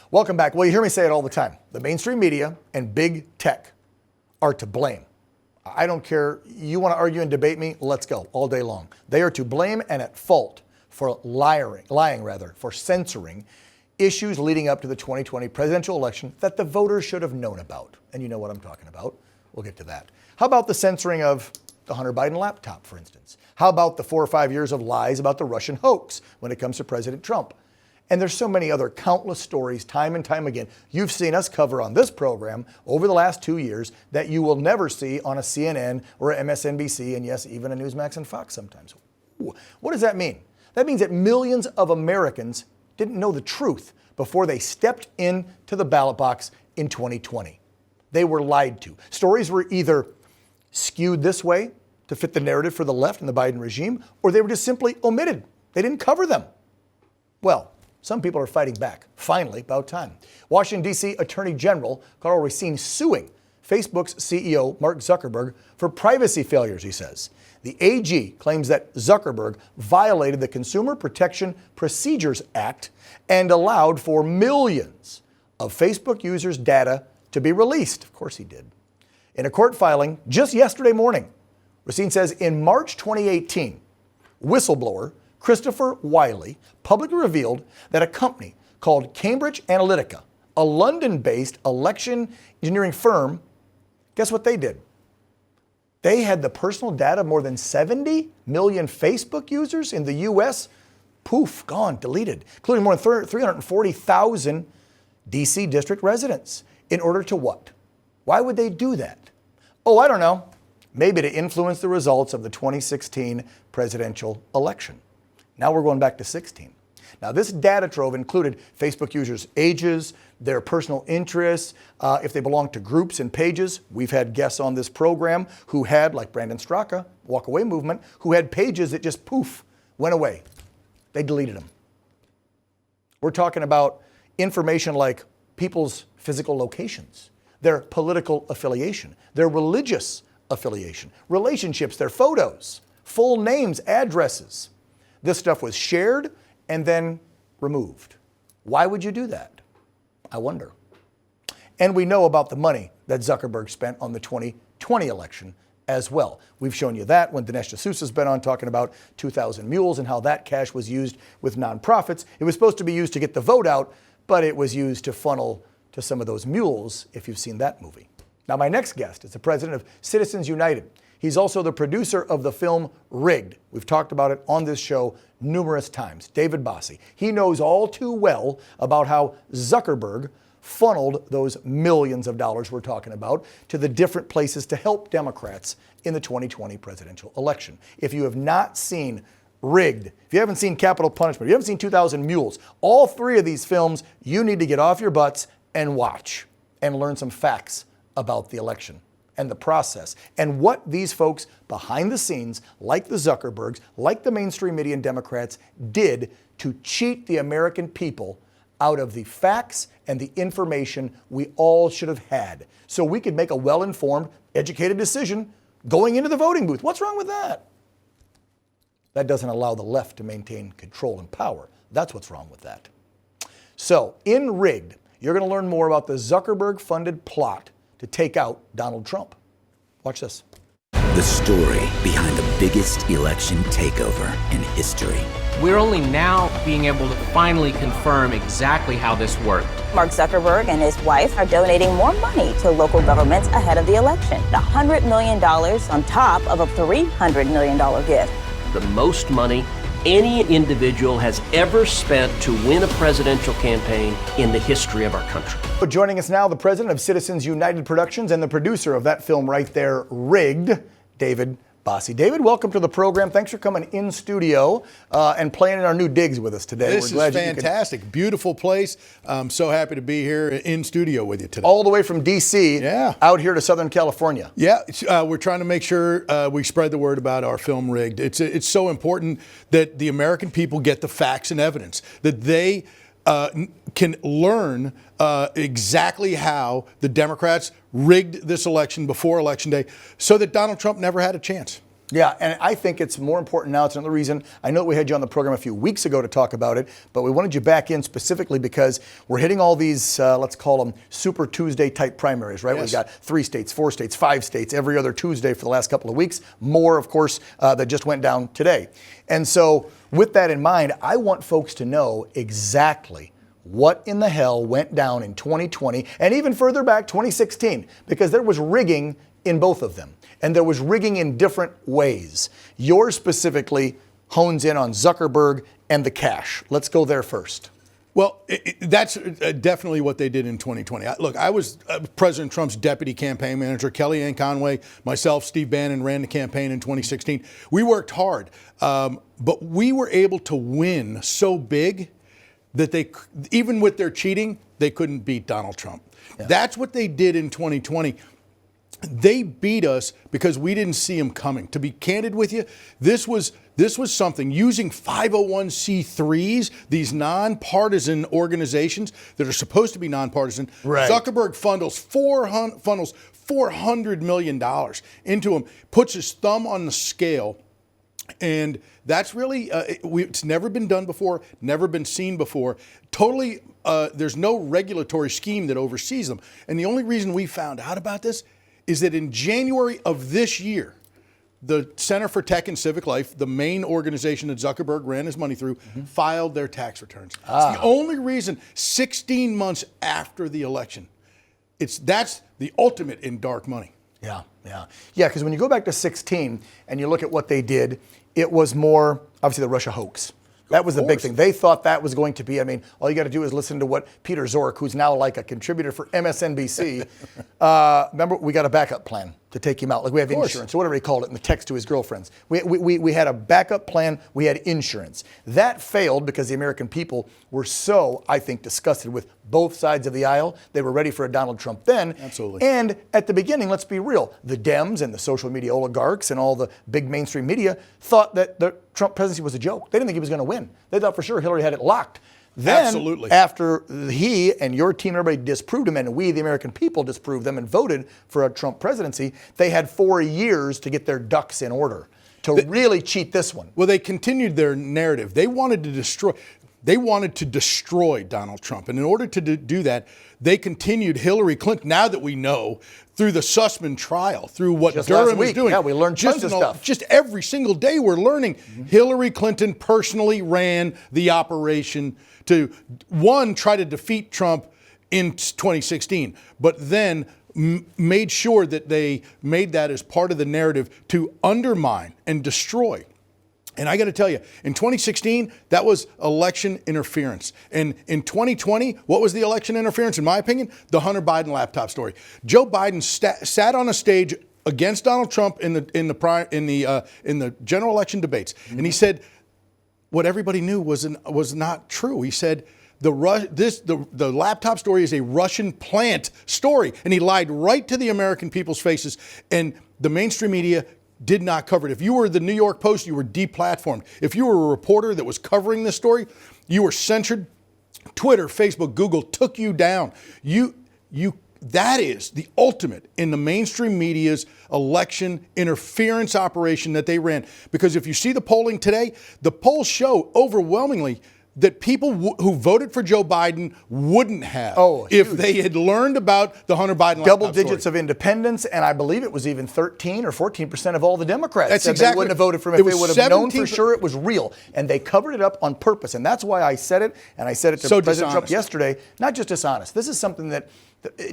Welcome back. Well, you hear me say it all the time. The mainstream media and big tech are to blame. I don't care. You want to argue and debate me? Let's go all day long. They are to blame and at fault for lying, for censoring issues leading up to the 2020 presidential election that the voters should have known about. And you know what I'm talking about. We'll get to that. How about the censoring of the Hunter Biden laptop, for instance? How about the 4 or 5 years of lies about the Russian hoax when it comes to President Trump? And there's so many other countless stories time and time again you've seen us cover on this program over the last 2 years that you will never see on a CNN or a MSNBC, and yes, even a Newsmax and Fox sometimes. What does that mean? That means that millions of Americans didn't know the truth before they stepped into the ballot box in 2020. They were lied to. Stories were either skewed this way to fit the narrative for the left and the Biden regime, or they were just simply omitted. They didn't cover them. Well, some people are fighting back. Finally, about time. Washington, D.C. Attorney General Carl Racine suing Facebook's CEO, Mark Zuckerberg, for privacy failures, he says. The AG claims that Zuckerberg violated the Consumer Protection Procedures Act and allowed for millions of Facebook users' data to be released. Of course he did. In a court filing just yesterday morning, Racine says in March 2018, whistleblower Christopher Wiley publicly revealed that a company called Cambridge Analytica, a London-based election engineering firm, guess what they did? They had the personal data of more than 70 million Facebook users in the U.S. Poof, gone, deleted, including more than 340,000 D.C. district residents. In order to what? Why would they do that? Oh, I don't know. Maybe to influence the results of the 2016 presidential election. Now we're going back to 16. Now this data trove included Facebook users' ages, their personal interests, if they belong to groups and pages. We've had guests on this program who had, like Brandon Straka, Walk Away Movement, who had pages that just poof, went away. They deleted them. We're talking about information like people's physical locations, their political affiliation, their religious affiliation, relationships, their photos, full names, addresses. This stuff was shared and then removed. Why would you do that? I wonder. And we know about the money that Zuckerberg spent on the 2020 election as well. We've shown you that when Dinesh D'Souza's been on talking about 2,000 mules and how that cash was used with nonprofits. It was supposed to be used to get the vote out, but it was used to funnel to some of those mules, if you've seen that movie. Now, my next guest is the president of Citizens United. He's also the producer of the film Rigged. We've talked about it on this show numerous times. David Bossie. He knows all too well about how Zuckerberg funneled those millions of dollars we're talking about to the different places to help Democrats in the 2020 presidential election. If you have not seen Rigged, if you haven't seen Capital Punishment, if you haven't seen 2,000 Mules, all three of these films you need to get off your butts and watch and learn some facts about the election and the process and what these folks behind the scenes, like the Zuckerbergs, like the mainstream media and Democrats, did to cheat the American people out of the facts and the information we all should have had so we could make a well-informed, educated decision going into the voting booth. What's wrong with that? That doesn't allow the left to maintain control and power. That's what's wrong with that. So in Rigged, you're going to learn more about the Zuckerberg-funded plot to take out Donald Trump. Watch this. The story behind the biggest election takeover in history. We're only now being able to finally confirm exactly how this worked. Mark Zuckerberg and his wife are donating more money to local governments ahead of the election. $100 million on top of a $300 million gift. The most money any individual has ever spent to win a presidential campaign in the history of our country. Joining us now, the president of Citizens United Productions and the producer of that film right there, Rigged, David Bossie. David, welcome to the program. Thanks for coming in studio and playing in our new digs with us today. This is fantastic. Beautiful place. I'm so happy to be here in studio with you today. All the way from D.C. out here to Southern California. Yeah, we're trying to make sure we spread the word about our film Rigged. It's so important that the American people get the facts and evidence, that they can learn exactly how the Democrats rigged this election before Election Day so that Donald Trump never had a chance. Yeah, and I think it's more important now. It's another reason. I know that we had you on the program a few weeks ago to talk about it, but we wanted you back in specifically because we're hitting all these, let's call them Super Tuesday type primaries, right? Yes. We've got 3 states, 4 states, 5 states every other Tuesday for the last couple of weeks. More, of course, that just went down today. And so with that in mind, I want folks to know exactly what in the hell went down in 2020 and even further back, 2016, because there was rigging in both of them. And there was rigging in different ways. Yours specifically hones in on Zuckerberg and the cash. Let's go there first. Well, that's definitely what they did in 2020. Look, I was President Trump's deputy campaign manager. Kellyanne Conway, myself, Steve Bannon ran the campaign in 2016. We worked hard, but we were able to win so big that they, even with their cheating, they couldn't beat Donald Trump. Yeah. That's what they did in 2020. They beat us because we didn't see them coming. To be candid with you, this was something using 501c3s, these nonpartisan organizations that are supposed to be nonpartisan. Right. Zuckerberg funnels $400 million into them, puts his thumb on the scale. And that's really, it's never been done before, never been seen before. Totally, there's no regulatory scheme that oversees them. And the only reason we found out about this is that in January of this year, the Center for Tech and Civic Life, the main organization that Zuckerberg ran his money through, filed their tax returns. It's the only reason 16 months after the election. That's the ultimate in dark money. Yeah, because when you go back to 16 and you look at what they did, it was more, obviously, the Russia hoax. That was the big thing. They thought that was going to be, I mean, all you got to do is listen to what Peter Zork, who's now like a contributor for MSNBC, remember, we got a backup plan to take him out. Like we have insurance, or whatever he called it in the text to his girlfriends. We had a backup plan. We had insurance. That failed because the American people were so, I think, disgusted with both sides of the aisle. They were ready for a Donald Trump then. Absolutely. And at the beginning, let's be real, the Dems and the social media oligarchs and all the big mainstream media thought that the Trump presidency was a joke. They didn't think he was going to win. They thought for sure Hillary had it locked. Then, absolutely, after he and your team, everybody disproved him, and we, the American people, disproved them and voted for a Trump presidency, they had 4 years to get their ducks in order to really cheat this one. Well, they continued their narrative. They wanted to destroy Donald Trump. And in order to do that, they continued Hillary Clinton, now that we know, through the Sussman trial, through what just Durham is doing. Yeah, we learned tons of stuff. Just every single day we're learning. Hillary Clinton personally ran the operation to, one, try to defeat Trump in 2016, but then made sure that they made that as part of the narrative to undermine and destroy. And I got to tell you, in 2016, that was election interference. And in 2020, what was the election interference, in my opinion? The Hunter Biden laptop story. Joe Biden sat on a stage against Donald Trump in the general election debates, and he said what everybody knew was not true. He said the laptop story is a Russian plant story, and he lied right to the American people's faces. And the mainstream media did not cover it. If you were the New York Post, you were deplatformed. If you were a reporter that was covering this story, you were censored. Twitter, Facebook, Google took you down. That is the ultimate in the mainstream media's election interference operation that they ran. Because if you see the polling today, the polls show overwhelmingly that people who voted for Joe Biden wouldn't have if they had learned about the Hunter Biden double digits of independents, and I believe it was even 13 or 14% of all the Democrats That's said exactly, they wouldn't have voted for him if they would have known for 17%. sure it was real. And they covered it up on purpose. And that's why I said it, and I said it to President Trump yesterday. Not just dishonest. This is something that,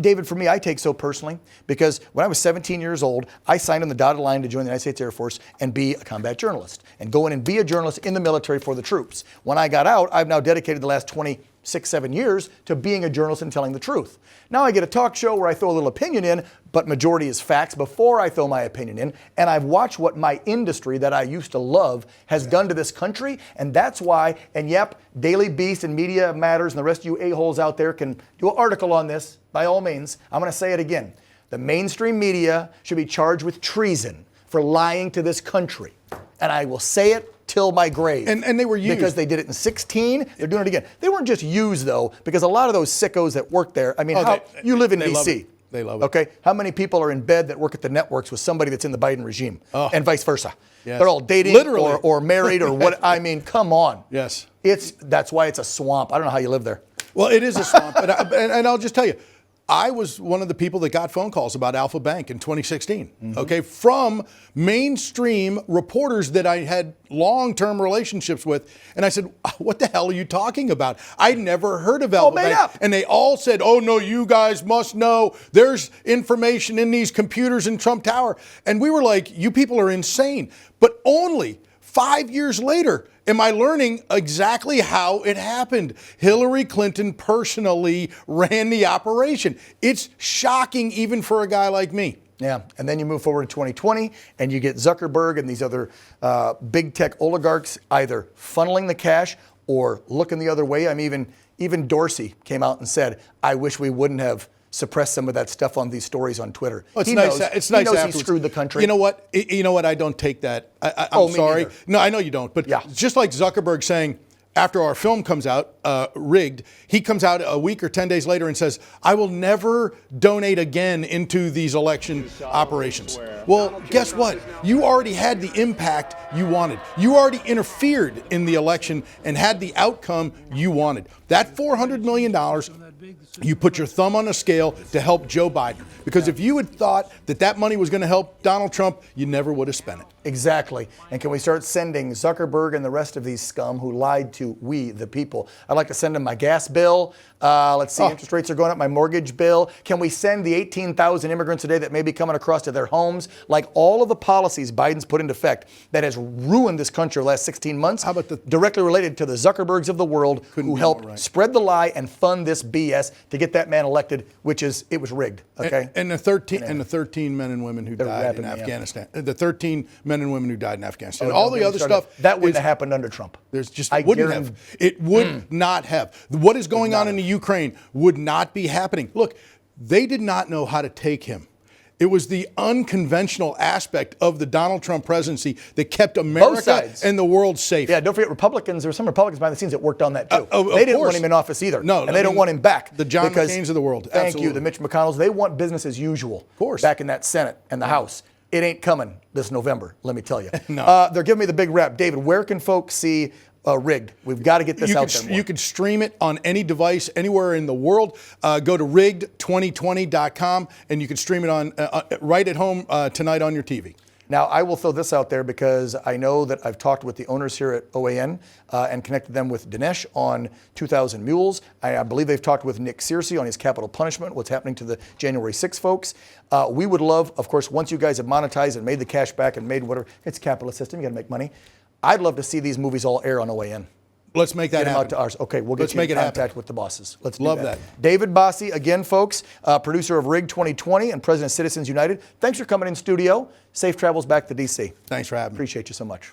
David, for me, I take so personally, because when I was 17 years old, I signed on the dotted line to join the United States Air Force and be a combat journalist and go in and be a journalist in the military for the troops. When I got out, I've now dedicated the last 26, 7 years to being a journalist and telling the truth. Now I get a talk show where I throw a little opinion in, but majority is facts before I throw my opinion in. And I've watched what my industry that I used to love has done to this country. And that's why, and yep, Daily Beast and Media Matters and the rest of you a-holes out there can do an article on this, by all means. I'm going to say it again. The mainstream media should be charged with treason for lying to this country. And I will say it till my grave. And they were used. Because they did it in 16, they're doing it again. They weren't just used, though, because a lot of those sickos that work there, I mean, you live in D.C. They love it. Okay? How many people are in bed that work at the networks with somebody that's in the Biden regime? Oh. And vice versa. Yes. They're all dating Literally. or married or what. I mean, come on. Yes. That's why it's a swamp. I don't know how you live there. Well, it is a swamp. And I'll just tell you, I was one of the people that got phone calls about Alpha Bank in 2016, okay, from mainstream reporters that I had long-term relationships with. And I said, what the hell are you talking about? I'd never heard of Alpha made Bank. up. And they all said, oh, no, you guys must know. There's information in these computers in Trump Tower. And we were like, you people are insane. But only 5 years later, am I learning exactly how it happened? Hillary Clinton personally ran the operation. It's shocking even for a guy like me. Yeah, and then you move forward to 2020, and you get Zuckerberg and these other big tech oligarchs either funneling the cash or looking the other way. I mean, even Dorsey came out and said, I wish we wouldn't have suppressed some of that stuff on these stories on Twitter. Well, He knows afterwards. he screwed the country. You know what? I don't take that. I'm me sorry. neither. No, I know you don't. But Yeah. just like Zuckerberg saying, after our film comes out, Rigged, he comes out a week or 10 days later and says, I will never donate again into these election operations. Well, guess what? You already had the impact you wanted. You already interfered in the election and had the outcome you wanted. That $400 million, you put your thumb on the scale to help Joe Biden. Because if you had thought that that money was going to help Donald Trump, you never would have spent it. Exactly. And can we start sending Zuckerberg and the rest of these scum who lied to we, the people? I'd like to send them my gas bill. Let's see, interest rates are going up, my mortgage bill. Can we send the 18,000 immigrants a day that may be coming across to their homes? Like all of the policies Biden's put into effect that has ruined this country the last 16 months, How about directly related to the Zuckerbergs of the world who be helped more right. spread the lie and fund this BS to get that man elected, it was rigged, okay? And the 13 men and women who died wrapping in me up. Afghanistan. The 13 men and women who died in Afghanistan. Oh, All don't the get me other started. stuff That wouldn't is- have happened under Trump. There's just I wouldn't guarantee- have. It would not have. What is going on in the Ukraine would not be happening. Look, they did not know how to take him. It was the unconventional aspect of the Donald Trump presidency that kept America sides. and the world safe. Yeah, don't forget Republicans. There were some Republicans behind the scenes that worked on that too. Of They didn't course. want him in office either. No, and I they don't mean, want him back. the John because- McCains of the world. Thank Absolutely. you, the Mitch McConnells. They want business as usual. Of course. Back in that Senate and the House. It ain't coming this November, let me tell you. No. They're giving me the big rap. David, where can folks see Rigged? We've got to get this out there more. You can stream it on any device anywhere in the world. Go to rigged2020.com and you can stream it on right at home tonight on your TV. Now, I will throw this out there because I know that I've talked with the owners here at OAN and connected them with Dinesh on 2,000 Mules. I believe they've talked with Nick Searcy on his capital punishment, what's happening to the January 6 folks. We would love, of course, once you guys have monetized and made the cash back and made whatever, it's a capitalist system, you got to make money. I'd love to see these movies all air on OAN. Let's make that Get them happen. out to ours. Okay, we'll get Let's you make in it happen. contact with the bosses. Let's do Love that. that. David Bossie, again, folks, producer of Rig 2020 and president of Citizens United. Thanks for coming in studio. Safe travels back to D.C. Thanks for having me. Appreciate you so much.